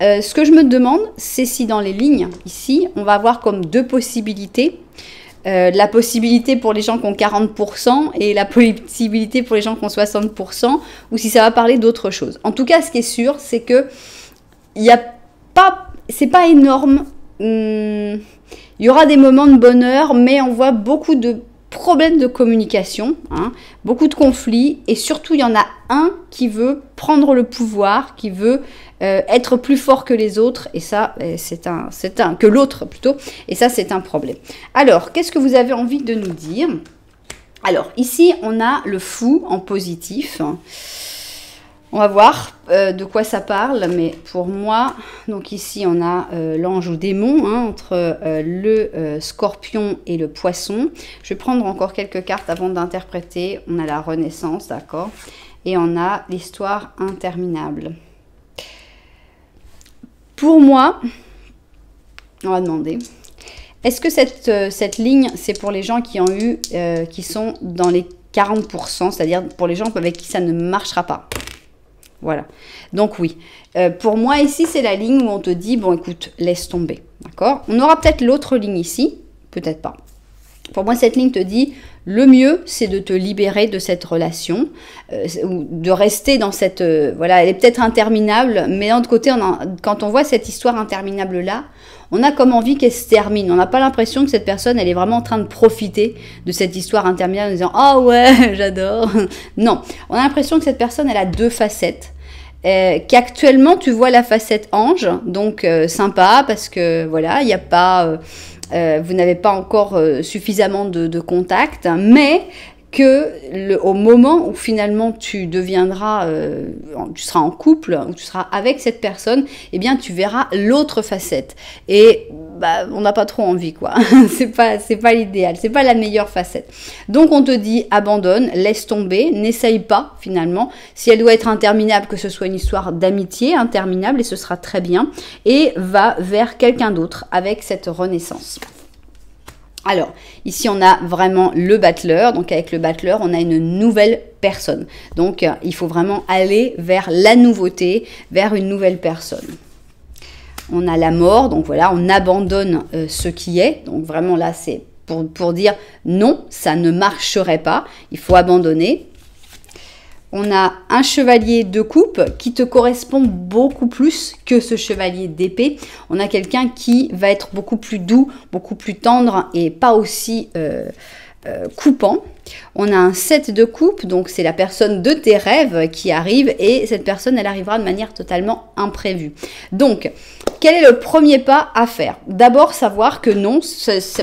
Ce que je me demande, c'est si dans les lignes, ici, on va avoir comme deux possibilités. La possibilité pour les gens qui ont 40% et la possibilité pour les gens qui ont 60%, ou si ça va parler d'autre chose. En tout cas, ce qui est sûr, c'est que c'est pas énorme. Il y aura des moments de bonheur, mais on voit beaucoup de problèmes de communication, hein, beaucoup de conflits, et surtout il y en a un qui veut prendre le pouvoir, qui veut être plus fort que les autres, et ça que l'autre plutôt, et ça c'est un problème. Alors, qu'est-ce que vous avez envie de nous dire? Alors, ici on a le fou en positif. On va voir de quoi ça parle, mais pour moi, donc ici on a l'ange ou démon, hein, entre le scorpion et le poisson. Je vais prendre encore quelques cartes avant d'interpréter. On a la renaissance, d'accord, et on a l'histoire interminable. Pour moi, on va demander, est-ce que cette ligne, c'est pour les gens qui ont eu, qui sont dans les 40%, c'est-à-dire pour les gens avec qui ça ne marchera pas? Voilà, donc oui, pour moi ici c'est la ligne où on te dit, bon écoute, laisse tomber, d'accord? On aura peut-être l'autre ligne ici, peut-être pas. Pour moi cette ligne te dit, le mieux c'est de te libérer de cette relation, ou de rester dans cette, voilà, elle est peut-être interminable, mais d'un autre côté, quand on voit cette histoire interminable là, on a comme envie qu'elle se termine. On n'a pas l'impression que cette personne, elle est vraiment en train de profiter de cette histoire interminable en disant « Ah ouais, j'adore !» Non, on a l'impression que cette personne, elle a deux facettes. Qu'actuellement, tu vois la facette ange, donc sympa, parce que voilà, il n'y a pas... vous n'avez pas encore suffisamment de contact, mais que au moment où finalement tu deviendras, tu seras en couple, ou tu seras avec cette personne, eh bien tu verras l'autre facette. Et bah, on n'a pas trop envie, quoi. c'est pas l'idéal, c'est pas la meilleure facette. Donc on te dit abandonne, laisse tomber, n'essaye pas finalement. Si elle doit être interminable, que ce soit une histoire d'amitié interminable, et ce sera très bien. Et va vers quelqu'un d'autre avec cette renaissance. Alors, ici, on a vraiment le battleur. Donc, avec le battleur, on a une nouvelle personne. Donc, il faut vraiment aller vers la nouveauté, vers une nouvelle personne. On a la mort. Donc, voilà, on abandonne ce qui est. Donc, vraiment, là, c'est pour dire non, ça ne marcherait pas. Il faut abandonner. On a un chevalier de coupe qui te correspond beaucoup plus que ce chevalier d'épée. On a quelqu'un qui va être beaucoup plus doux, beaucoup plus tendre et pas aussi coupant. On a un 7 de coupe, donc c'est la personne de tes rêves qui arrive, et cette personne, elle arrivera de manière totalement imprévue. Donc, quel est le premier pas à faire? D'abord, savoir que non,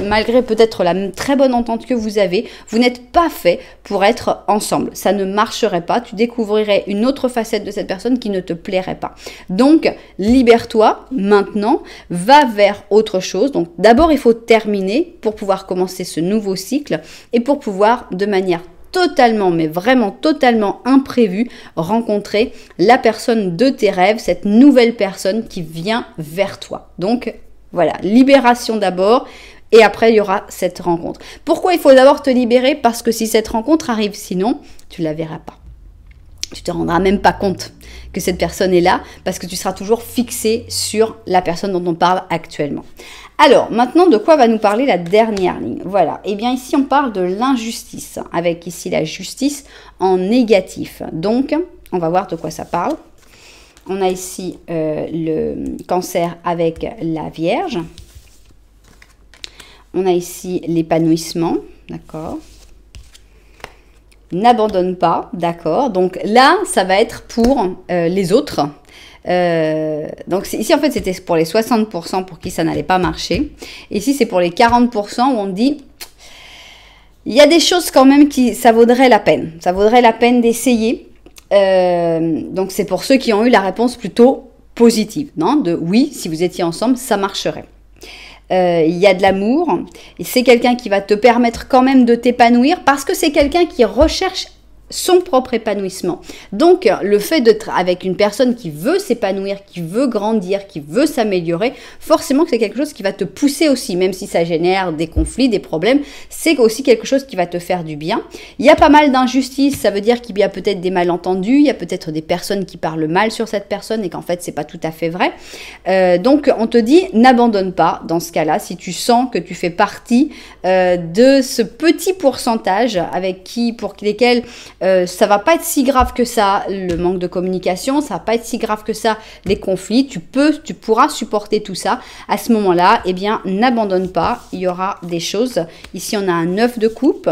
malgré peut-être la très bonne entente que vous avez, vous n'êtes pas fait pour être ensemble. Ça ne marcherait pas. Tu découvrirais une autre facette de cette personne qui ne te plairait pas. Donc, libère-toi maintenant, va vers autre chose. Donc, d'abord, il faut terminer pour pouvoir commencer ce nouveau cycle et pour pouvoir, de manière totalement, mais vraiment totalement imprévue, rencontrer la personne de tes rêves, cette nouvelle personne qui vient vers toi. Donc voilà, libération d'abord, et après il y aura cette rencontre. Pourquoi il faut d'abord te libérer? Parce que si cette rencontre arrive, sinon tu la verras pas. Tu te rendras même pas compte que cette personne est là, parce que tu seras toujours fixé sur la personne dont on parle actuellement. Alors, maintenant, de quoi va nous parler la dernière ligne? Voilà, et bien ici, on parle de l'injustice, avec ici la justice en négatif. Donc, on va voir de quoi ça parle. On a ici le cancer avec la Vierge. On a ici l'épanouissement, d'accord. N'abandonne pas, d'accord. Donc là, ça va être pour les autres. Donc ici, en fait, c'était pour les 60% pour qui ça n'allait pas marcher. Ici, c'est pour les 40% où on dit, il y a des choses quand même qui, ça vaudrait la peine. Ça vaudrait la peine d'essayer. Donc c'est pour ceux qui ont eu la réponse plutôt positive, non? De oui, si vous étiez ensemble, ça marcherait. Il y a de l'amour, et c'est quelqu'un qui va te permettre quand même de t'épanouir, parce que c'est quelqu'un qui recherche son propre épanouissement. Donc, le fait d'être avec une personne qui veut s'épanouir, qui veut grandir, qui veut s'améliorer, forcément que c'est quelque chose qui va te pousser aussi, même si ça génère des conflits, des problèmes, c'est aussi quelque chose qui va te faire du bien. Il y a pas mal d'injustices, ça veut dire qu'il y a peut-être des malentendus, il y a peut-être des personnes qui parlent mal sur cette personne et qu'en fait, c'est pas tout à fait vrai. Donc, on te dit, n'abandonne pas dans ce cas-là, si tu sens que tu fais partie de ce petit pourcentage avec qui, pour lesquels ça va pas être si grave que ça, le manque de communication, ça va pas être si grave que ça, les conflits, tu pourras supporter tout ça. À ce moment-là, eh bien, n'abandonne pas, il y aura des choses. Ici, on a un 9 de coupe,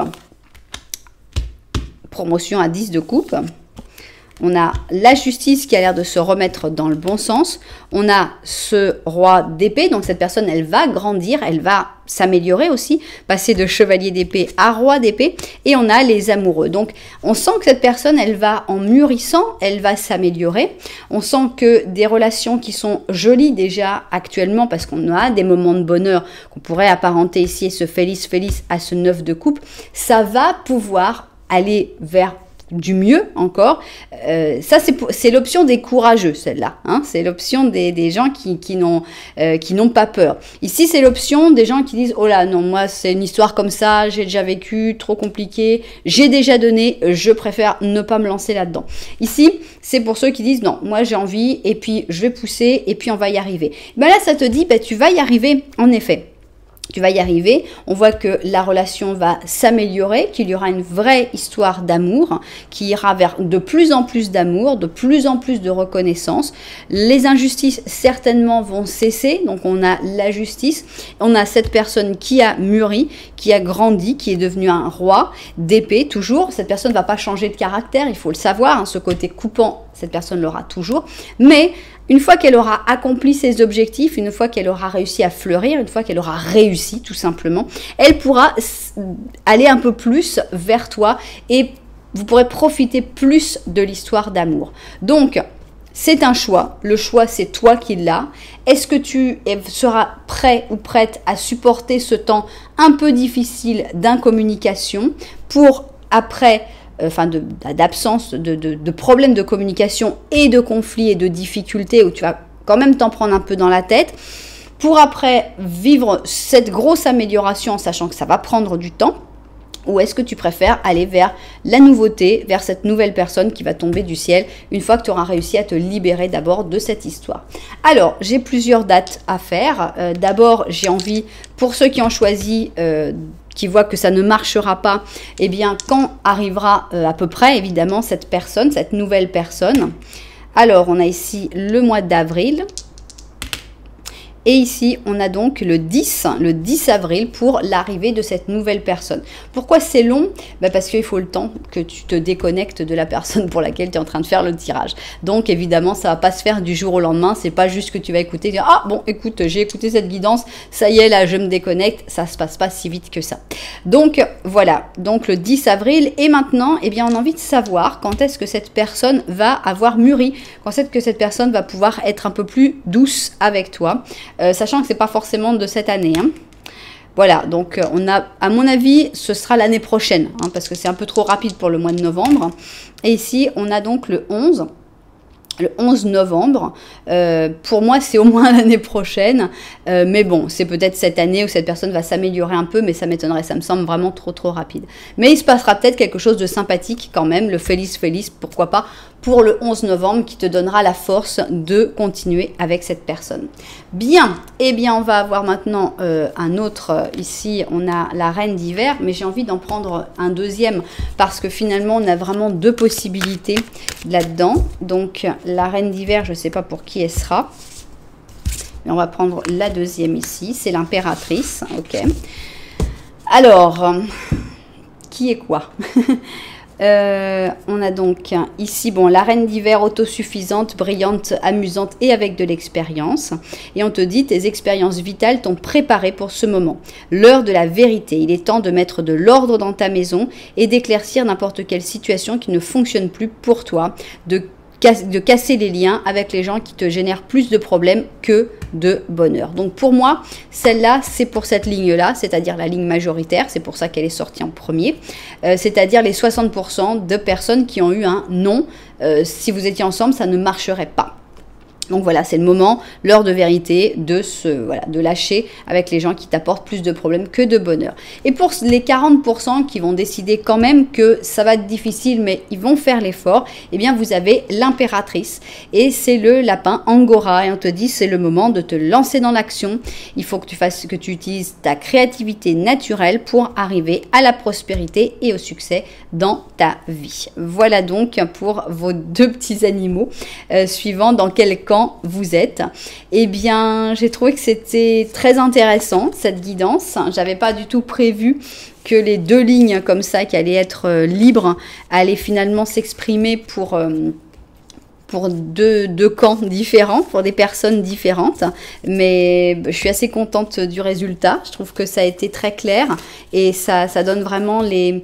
promotion à 10 de coupe. On a la justice qui a l'air de se remettre dans le bon sens. On a ce roi d'épée, donc cette personne, elle va grandir, elle va s'améliorer aussi, passer de chevalier d'épée à roi d'épée. Et on a les amoureux. Donc, on sent que cette personne, elle va en mûrissant, elle va s'améliorer. On sent que des relations qui sont jolies déjà actuellement, parce qu'on a des moments de bonheur qu'on pourrait apparenter ici, ce Feliz à ce 9 de coupe, ça va pouvoir aller vers du mieux encore. Ça, c'est l'option des courageux, celle-là. Hein, c'est l'option des gens qui n'ont pas peur. Ici, c'est l'option des gens qui disent « Oh là, non, moi, c'est une histoire comme ça, j'ai déjà vécu, trop compliqué, j'ai déjà donné, je préfère ne pas me lancer là-dedans. » Ici, c'est pour ceux qui disent « Non, moi, j'ai envie, et puis je vais pousser, et puis on va y arriver. » Ben là, ça te dit « Tu vas y arriver, en effet. » Tu vas y arriver, on voit que la relation va s'améliorer, qu'il y aura une vraie histoire d'amour qui ira vers de plus en plus d'amour, de plus en plus de reconnaissance. Les injustices certainement vont cesser, donc on a la justice, on a cette personne qui a mûri, qui a grandi, qui est devenu un roi d'épée toujours. Cette personne ne va pas changer de caractère, il faut le savoir, hein, ce côté coupant, cette personne l'aura toujours, mais une fois qu'elle aura accompli ses objectifs, une fois qu'elle aura réussi à fleurir, une fois qu'elle aura réussi tout simplement, elle pourra aller un peu plus vers toi et vous pourrez profiter plus de l'histoire d'amour. Donc, c'est un choix. Le choix, c'est toi qui l'as. Est-ce que tu seras prêt ou prête à supporter ce temps un peu difficile d'incommunication pour après d'absence de problèmes de communication et de conflits et de difficultés où tu vas quand même t'en prendre un peu dans la tête pour après vivre cette grosse amélioration en sachant que ça va prendre du temps? Ou est-ce que tu préfères aller vers la nouveauté, vers cette nouvelle personne qui va tomber du ciel une fois que tu auras réussi à te libérer d'abord de cette histoire? Alors, j'ai plusieurs dates à faire. D'abord, j'ai envie, pour ceux qui ont choisi, qui voient que ça ne marchera pas, eh bien, quand arrivera à peu près, évidemment, cette personne, cette nouvelle personne? Alors, on a ici le mois d'avril. Et ici, on a donc le 10 avril pour l'arrivée de cette nouvelle personne. Pourquoi c'est long? Parce qu'il faut le temps que tu te déconnectes de la personne pour laquelle tu es en train de faire le tirage. Donc évidemment, ça ne va pas se faire du jour au lendemain. C'est pas juste que tu vas écouter, dire « Ah bon, écoute, j'ai écouté cette guidance, ça y est, là, je me déconnecte. » Ça ne se passe pas si vite que ça. Donc voilà, donc le 10 avril. Et maintenant, eh bien, on a envie de savoir quand est-ce que cette personne va avoir mûri, quand est-ce que cette personne va pouvoir être un peu plus douce avec toi. Sachant que c'est pas forcément de cette année. Hein. Voilà, donc on a, à mon avis, ce sera l'année prochaine, hein, parce que c'est un peu trop rapide pour le mois de novembre. Et ici, on a donc le 11 novembre. Pour moi, c'est au moins l'année prochaine. Mais bon, c'est peut-être cette année où cette personne va s'améliorer un peu, mais ça m'étonnerait. Ça me semble vraiment trop rapide. Mais il se passera peut-être quelque chose de sympathique quand même. Le Feliz, pourquoi pas, pour le 11 novembre qui te donnera la force de continuer avec cette personne. Bien, eh bien, on va avoir maintenant un autre. Ici, on a la reine d'hiver, mais j'ai envie d'en prendre un deuxième parce que finalement, on a vraiment deux possibilités là-dedans. Donc, la reine d'hiver, je ne sais pas pour qui elle sera. Mais on va prendre la deuxième ici. C'est l'impératrice. Ok. Alors, qui est quoi? On a donc ici, bon, la reine d'hiver autosuffisante, brillante, amusante et avec de l'expérience. Et on te dit, tes expériences vitales t'ont préparé pour ce moment. L'heure de la vérité. Il est temps de mettre de l'ordre dans ta maison et d'éclaircir n'importe quelle situation qui ne fonctionne plus pour toi, de casser les liens avec les gens qui te génèrent plus de problèmes que de bonheur. Donc pour moi, celle-là, c'est pour cette ligne-là, c'est-à-dire la ligne majoritaire, c'est pour ça qu'elle est sortie en premier, c'est-à-dire les 60% de personnes qui ont eu un non, si vous étiez ensemble, ça ne marcherait pas. Donc voilà, c'est le moment, l'heure de vérité, de lâcher avec les gens qui t'apportent plus de problèmes que de bonheur. Et pour les 40% qui vont décider quand même que ça va être difficile, mais ils vont faire l'effort, eh bien vous avez l'impératrice. Et c'est le lapin Angora. Et on te dit, c'est le moment de te lancer dans l'action. Il faut que tu utilises ta créativité naturelle pour arriver à la prospérité et au succès dans ta vie. Voilà donc pour vos 2 petits animaux. Suivant dans quel camp vous êtes. Eh bien, j'ai trouvé que c'était très intéressant, cette guidance. J'avais pas du tout prévu que les 2 lignes comme ça, qui allaient être libres, allaient finalement s'exprimer pour deux camps différents, pour des personnes différentes. Mais je suis assez contente du résultat. Je trouve que ça a été très clair et ça donne vraiment les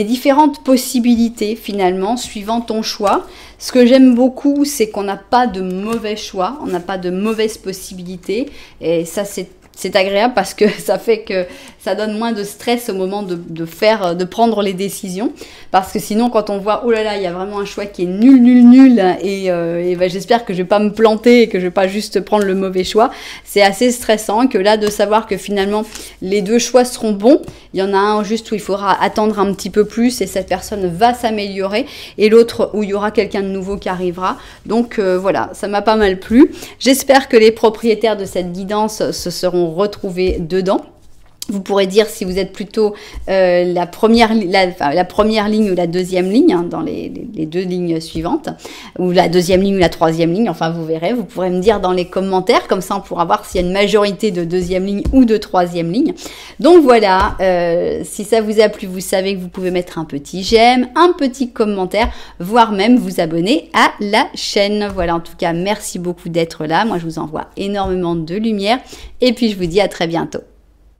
différentes possibilités finalement suivant ton choix. Ce que j'aime beaucoup, c'est qu'on n'a pas de mauvais choix, on n'a pas de mauvaises possibilités et ça c'est agréable parce que ça fait que ça donne moins de stress au moment de prendre les décisions. Parce que sinon, quand on voit, oh là là, il y a vraiment un choix qui est nul, et ben, j'espère que je vais pas me planter et que je vais pas juste prendre le mauvais choix. C'est assez stressant que là, de savoir que finalement, les 2 choix seront bons. Il y en a un juste où il faudra attendre un petit peu plus et cette personne va s'améliorer. Et l'autre où il y aura quelqu'un de nouveau qui arrivera. Donc voilà, ça m'a pas mal plu. J'espère que les propriétaires de cette guidance se seront retrouvés dedans. Vous pourrez dire si vous êtes plutôt la première ligne ou la deuxième ligne, hein, dans les 2 lignes suivantes, ou la deuxième ligne ou la troisième ligne, enfin vous verrez, vous pourrez me dire dans les commentaires, comme ça on pourra voir s'il y a une majorité de deuxième ligne ou de troisième ligne. Donc voilà, si ça vous a plu, vous savez que vous pouvez mettre un petit j'aime, un petit commentaire, voire même vous abonner à la chaîne. Voilà, en tout cas, merci beaucoup d'être là. Moi, je vous envoie énormément de lumière et puis je vous dis à très bientôt.